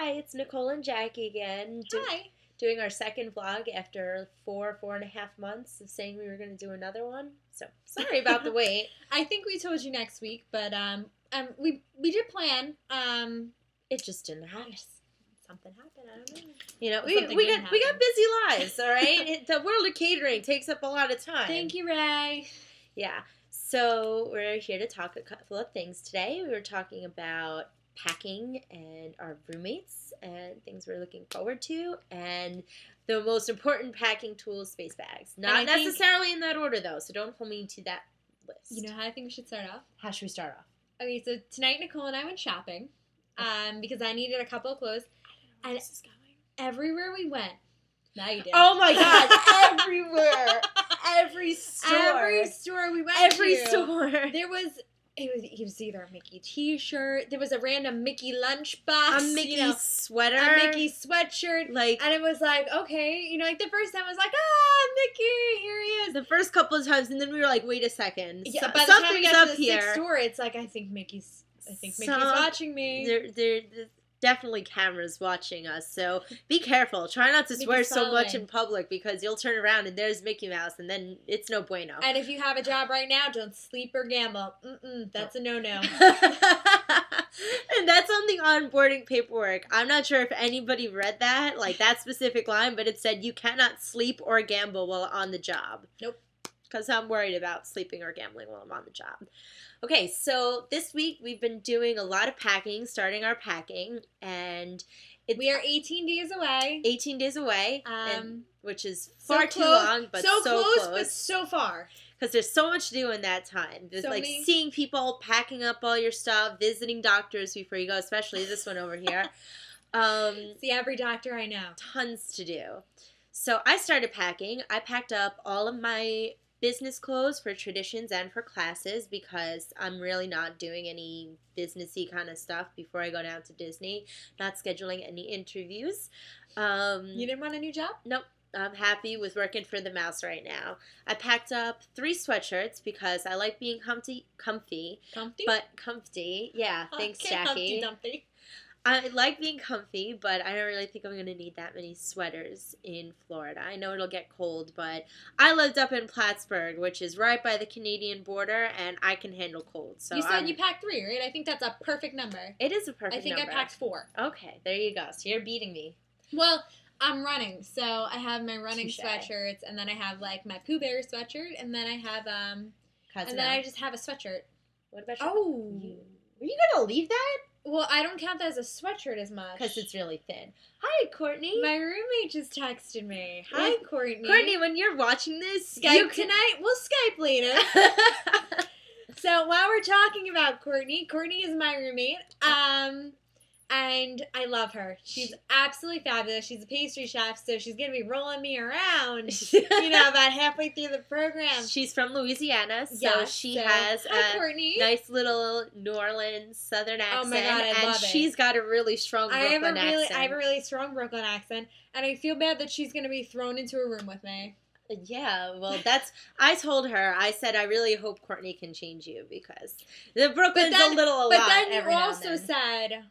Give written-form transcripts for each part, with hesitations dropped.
Hi, it's Nicole and Jackie again. Hi. Doing our second vlog after 4.5 months of saying we were going to do another one. So, sorry about the wait. I think we told you next week, but we did plan. It just didn't happen. Something happened, I don't know. You know, we got busy lives, all right? The world of catering takes up a lot of time. Thank you, Ray. Yeah. So, we're here to talk a couple of things today. We were talking about packing and our roommates and things we're looking forward to, and the most important packing tool, space bags. Not necessarily in that order, though, so don't hold me to that list. You know how I think we should start off? How should we start off? Okay, so tonight Nicole and I went shopping because I needed a couple of clothes. I don't know where this is going. Everywhere we went, now you did. Oh my God, everywhere. Every store we went Every to, store. It was either a Mickey t-shirt, there was a random Mickey lunchbox, a Mickey sweater, a Mickey sweatshirt, and it was like, okay, like the first time I was like, Mickey, here he is. The first couple of times, and then we were like, wait a second, yeah, by the time we got to the sixth store, it's like, I think Mickey's watching me. There's definitely cameras watching us, so be careful. Try not to swear so much in public because you'll turn around and there's Mickey Mouse, and then it's no bueno. And if you have a job right now, don't sleep or gamble. That's a no-no. And that's on the onboarding paperwork. I'm not sure if anybody read that, like that specific line, but it said you cannot sleep or gamble while on the job. Nope. Because I'm worried about sleeping or gambling while I'm on the job. Okay, so this week we've been doing a lot of packing, starting our packing, and we are 18 days away. 18 days away, which is far so too long, but so close, but so far. Because there's so much to do in that time. There's seeing people, packing up all your stuff, visiting doctors before you go, especially this one over here. See every doctor I know. Tons to do. So I started packing. I packed up all of my business clothes for traditions and for classes because I'm really not doing any businessy kind of stuff before I go down to Disney. Not scheduling any interviews. You didn't want a new job? Nope. I'm happy with working for the mouse right now. I packed up 3 sweatshirts because I like being comfy. Comfy? But comfy. Yeah, thanks, Jackie. Humpty Dumpty. I like being comfy, but I don't really think I'm going to need that many sweaters in Florida. I know it'll get cold, but I lived up in Plattsburgh, which is right by the Canadian border, and I can handle cold. So you said you packed 3, right? I think that's a perfect number. It is a perfect number. I think I packed 4. Okay, there you go. So you're beating me. Well, I'm running, so I have my running sweatshirts, and then I have like my Pooh Bear sweatshirt, and then I have and then I just have a sweatshirt. What about you? Oh, are you gonna leave that? Well, I don't count that as a sweatshirt as much. Because it's really thin. Hi, Courtney. My roommate just texted me. Hi, Courtney. Courtney, when you're watching this, Skype tonight? We'll Skype later. So while we're talking about Courtney is my roommate. And I love her. She's absolutely fabulous. She's a pastry chef, so she's going to be rolling me around, about halfway through the program. She's from Louisiana, so she has a nice little New Orleans Southern accent. Oh my God, I love it. She's got a really strong Brooklyn accent. I have a really strong Brooklyn accent, and I feel bad that she's going to be thrown into a room with me. Yeah, well, I told her, I said, I really hope Courtney can change you, because the Brooklyn's a little a lot. But then you also said...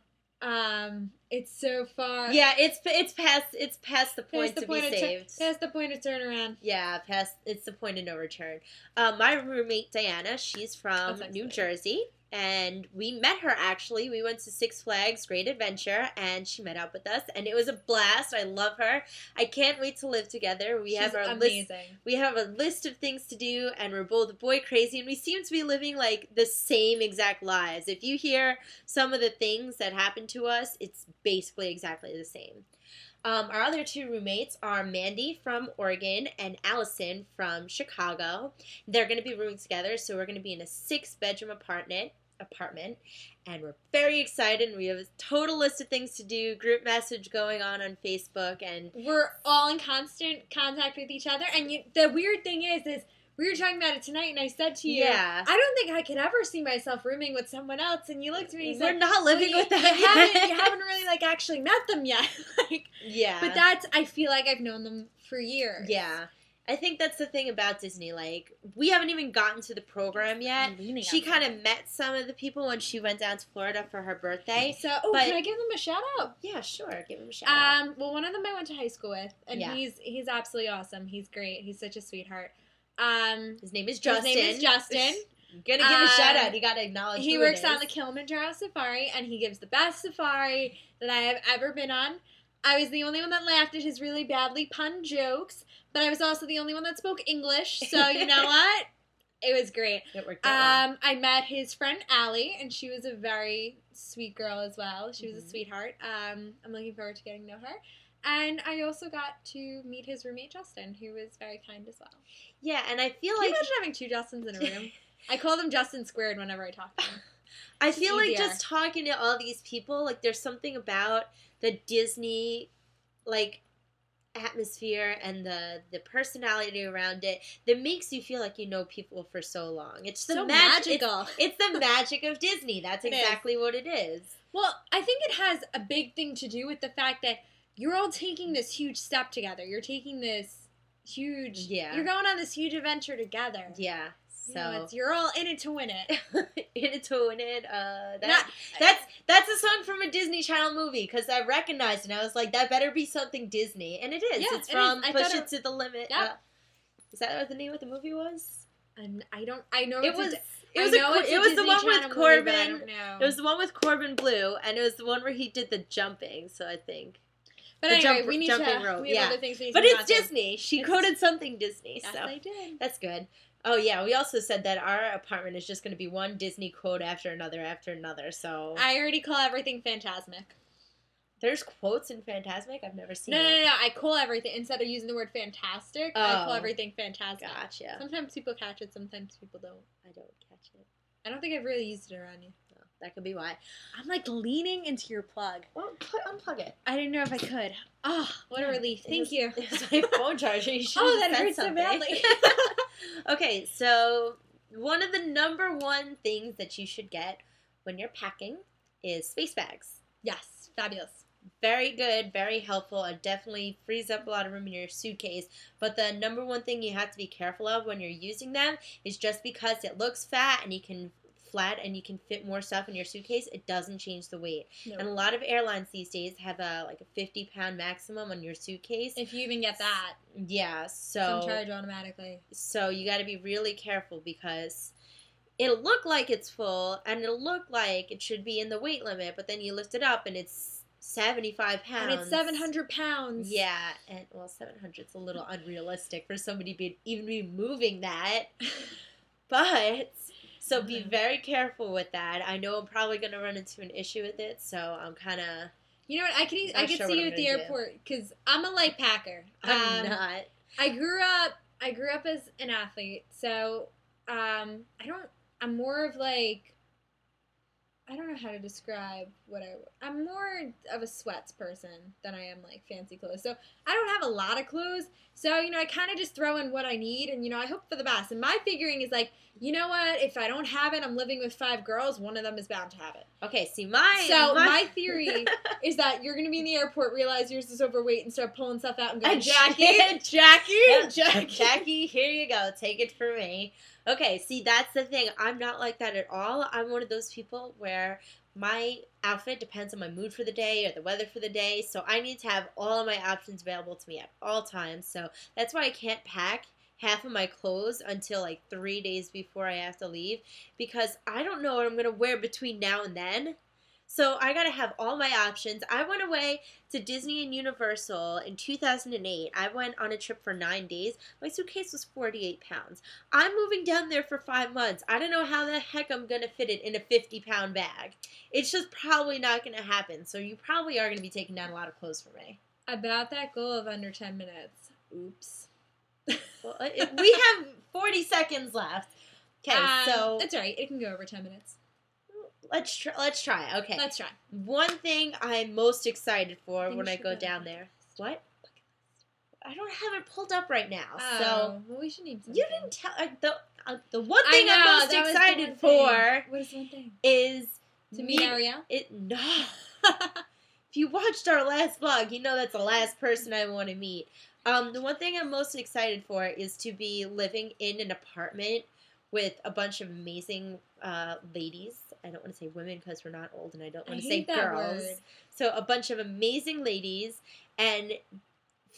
it's so far. Yeah, it's past the point to be saved. Past the point of turnaround. Yeah, it's the point of no return. My roommate Diana, she's from New Jersey, and we met her actually. We went to Six Flags Great Adventure, and she met up with us, and it was a blast. I love her. I can't wait to live together. She's amazing. We have a list of things to do, and we're both boy crazy, and we seem to be living like the same exact lives. If you hear some of the things that happen to us, it's basically exactly the same. Our other 2 roommates are Mandy from Oregon and Allison from Chicago. They're going to be rooming together, so we're going to be in a 6-bedroom apartment, and we're very excited, and we have a total list of things to do, group message going on Facebook, and we're all in constant contact with each other. And the weird thing is we were talking about it tonight, and I said to you, I don't think I could ever see myself rooming with someone else. And you looked at me and said, we're not living with them yet. You haven't really actually met them yet. Yeah. But I feel like I've known them for years. Yeah. I think that's the thing about Disney. Like, we haven't even gotten to the program yet. She kind of met some of the people when she went down to Florida for her birthday. So, can I give them a shout out? Yeah, sure. Give them a shout out. Well, one of them I went to high school with, and he's absolutely awesome. He's great. He's such a sweetheart. His name is Justin. I'm gonna give a shout out. You gotta acknowledge. He works on the Kilimanjaro Safari, and he gives the best safari that I have ever been on. I was the only one that laughed at his really badly pun jokes, but I was also the only one that spoke English, so you know what? It was great. It worked out well. I met his friend Allie, and she was a very sweet girl as well. She was a sweetheart. I'm looking forward to getting to know her. And I also got to meet his roommate, Justin, who was very kind as well. Yeah, and I feel Can you imagine having two Justins in a room? I call them Justin squared whenever I talk to them. I feel like just talking to all these people, like, there's something about the Disney, like, atmosphere and the personality around it that makes you feel like you know people for so long. It's the magical. It's the magic of Disney. That's exactly what it is. Well, I think it has a big thing to do with the fact that you're all taking this huge step together. You're taking this huge... Yeah. You're going on this huge adventure together. Yeah. So you're all in it to win it. In it to win it. That's a song from a Disney Channel movie because I recognized it. And I was like, that better be something Disney, and it is. Yeah, it's from Push It to the Limit. Yeah. Is that what the name of the movie was? And I know it was. It was the one with Corbin. It was the one with Corbin Blue, and it was the one where he did the jumping. So I think. But anyway, we need jumping rope. We have other things we need but it's Disney. She quoted something Disney. Yes, so I did. That's good. Oh, yeah, we also said that our apartment is just going to be one Disney quote after another, so... I already call everything Fantasmic. There's quotes in Fantasmic? I've never seen it. No, I call everything, instead of using the word fantastic, I call everything Fantasmic. Gotcha. Sometimes people catch it, sometimes people don't. I don't catch it. I don't think I've really used it around you. No, that could be why. I'm, like, leaning into your plug. Well, unplug it. I didn't know if I could. Oh, what a relief. Thank you. It's my phone charger. You should that hurts so badly. Okay, so one of the number one things that you should get when you're packing is space bags. Yes, fabulous. Very good, very helpful. It definitely frees up a lot of room in your suitcase. But the number one thing you have to be careful of when you're using them is just because it looks fat and you can fit more stuff in your suitcase, it doesn't change the weight. Nope. And a lot of airlines these days have a 50-pound maximum on your suitcase. If you even get that. Yeah, so... Some charge automatically. So you got to be really careful because it'll look like it's full and it'll look like it should be in the weight limit, but then you lift it up and it's 75 pounds. And it's 700 pounds. Yeah, and 700's a little unrealistic for somebody to even be moving that. But... So be very careful with that. I know I'm probably going to run into an issue with it, so I'm kind of... You know what? I could see you at the airport, because I'm a light packer. I'm not. I grew up as an athlete, so I'm more of like... I don't know how to describe I'm more of a sweats person than I am like fancy clothes. So I don't have a lot of clothes. So, I kind of just throw in what I need and, I hope for the best. And my figuring is like, you know what? If I don't have it, I'm living with 5 girls. One of them is bound to have it. Okay, see, my theory is that you're going to be in the airport, realize yours is overweight, and start pulling stuff out and go, Jackie, here you go. Take it from me. Okay, see, that's the thing. I'm not like that at all. I'm one of those people where my outfit depends on my mood for the day or the weather for the day, so I need to have all of my options available to me at all times. So that's why I can't pack half of my clothes until like 3 days before I have to leave, because I don't know what I'm going to wear between now and then. So I got to have all my options. I went away to Disney and Universal in 2008. I went on a trip for 9 days. My suitcase was 48 pounds. I'm moving down there for 5 months. I don't know how the heck I'm going to fit it in a 50-pound bag. It's just probably not going to happen. So you probably are going to be taking down a lot of clothes for me. About that goal of under 10 minutes. Oops. Well, we have 40 seconds left. Okay, so... That's all right. It can go over 10 minutes. Let's try. Okay. Let's try. One thing I'm most excited for when I go down there. What? I don't have it pulled up right now. So well, we should name something. You didn't tell the one thing I'm most excited for. What is one thing? Is to meet Ariel? No. If you watched our last vlog, you know that's the last person I want to meet. The one thing I'm most excited for is to be living in an apartment with a bunch of amazing ladies. I don't want to say women because we're not old, and I don't want to say girls. Word. So a bunch of amazing ladies, and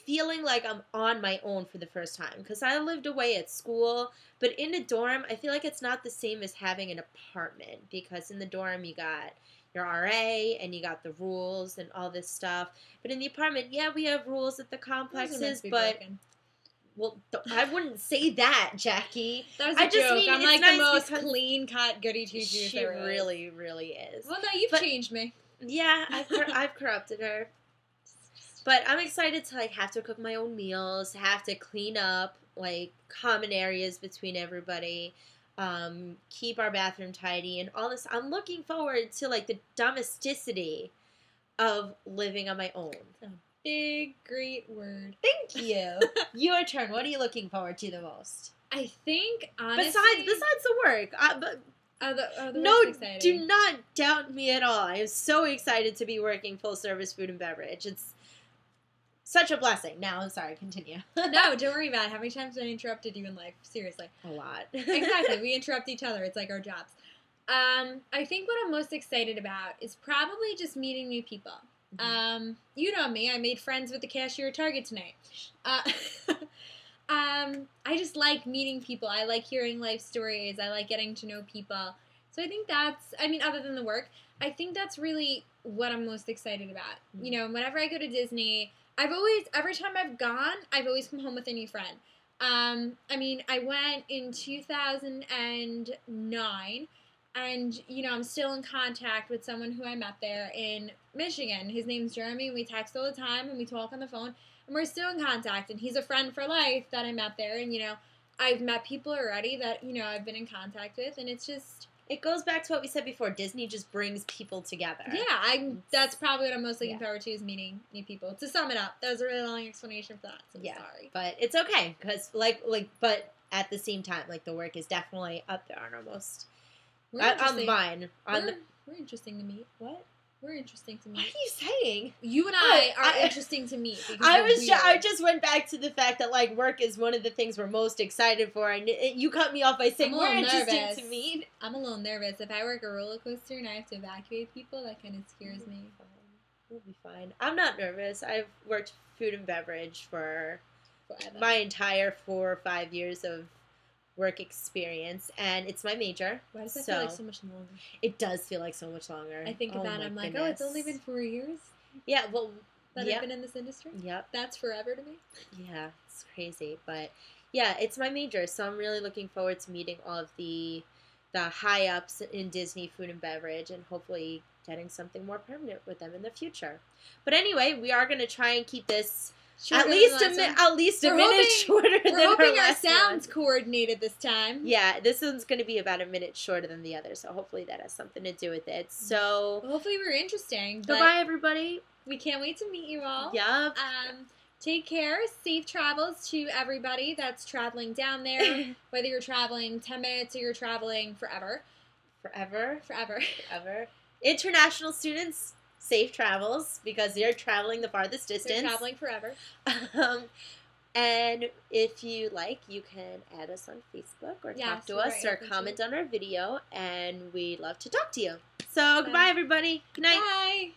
feeling like I'm on my own for the first time. Because I lived away at school, but in a dorm, I feel like it's not the same as having an apartment. Because in the dorm, you got your RA, and you got the rules and all this stuff. But in the apartment, yeah, we have rules at the complexes, but... Broken. Well, I wouldn't say that, Jackie. That was a joke. I'm like the most clean-cut goody two-shoes there is. She really, really is. Well, no, you've changed me. Yeah, I've corrupted her. But I'm excited to, like, have to cook my own meals, to have to clean up, like, common areas between everybody, keep our bathroom tidy, and all this. I'm looking forward to, like, the domesticity of living on my own. Big, great word. Thank you. Your turn. What are you looking forward to the most? I think, honestly... Besides the work. Do not doubt me at all. I am so excited to be working full-service food and beverage. It's such a blessing. Now, I'm sorry. Continue. No, don't worry about it. How many times have I interrupted you in life? Seriously. A lot. Exactly. We interrupt each other. It's like our jobs. I think what I'm most excited about is probably just meeting new people. You know me, I made friends with the cashier at Target tonight. I just like meeting people. I like hearing life stories. I like getting to know people. So I think that's, I mean, other than the work, I think that's really what I'm most excited about. You know, whenever I go to Disney, every time I've gone, I've always come home with a new friend. I mean, I went in 2009. And, you know, I'm still in contact with someone who I met there in Michigan. His name's Jeremy, and we text all the time, and we talk on the phone, and we're still in contact. And he's a friend for life that I met there. And, you know, I've met people already that, you know, I've been in contact with, and it's just... It goes back to what we said before. Disney just brings people together. Yeah, that's probably what I'm most looking forward to is meeting new people. To sum it up, that was a really long explanation for that, so I'm sorry. But it's okay, because, but at the same time, like, the work is definitely up there on almost... On mine. We're interesting to meet. What? We're interesting to meet. What are you saying? You and I are interesting to meet. I just went back to the fact that, like, work is one of the things we're most excited for, and you cut me off by saying we're interesting to meet. I'm a little nervous. If I work a roller coaster and I have to evacuate people, that kind of scares me. We'll be fine. I'm not nervous. I've worked food and beverage for my entire 4 or 5 years of work experience, and it's my major. Why does that feel like so much longer? It does feel like so much longer. I think about it, I'm like, oh, it's only been 4 years? Yeah, well... That I've been in this industry? Yep. That's forever to me? Yeah, it's crazy, but yeah, it's my major, so I'm really looking forward to meeting all of the high-ups in Disney food and beverage, and hopefully getting something more permanent with them in the future. But anyway, we are going to try and keep this... At least a minute shorter than We're hoping our sound's coordinated this time. Yeah, this one's going to be about a minute shorter than the other, so hopefully that has something to do with it. So, well, hopefully we're interesting. Goodbye, everybody. We can't wait to meet you all. Yep. Take care. Safe travels to everybody that's traveling down there, whether you're traveling 10 minutes or you're traveling forever. Forever. Forever. International students... Safe travels, because they're traveling the farthest distance. They're traveling forever. And if you like, you can add us on Facebook or talk to us or comment on our video, and we'd love to talk to you. So, goodbye, everybody. Good night. Bye.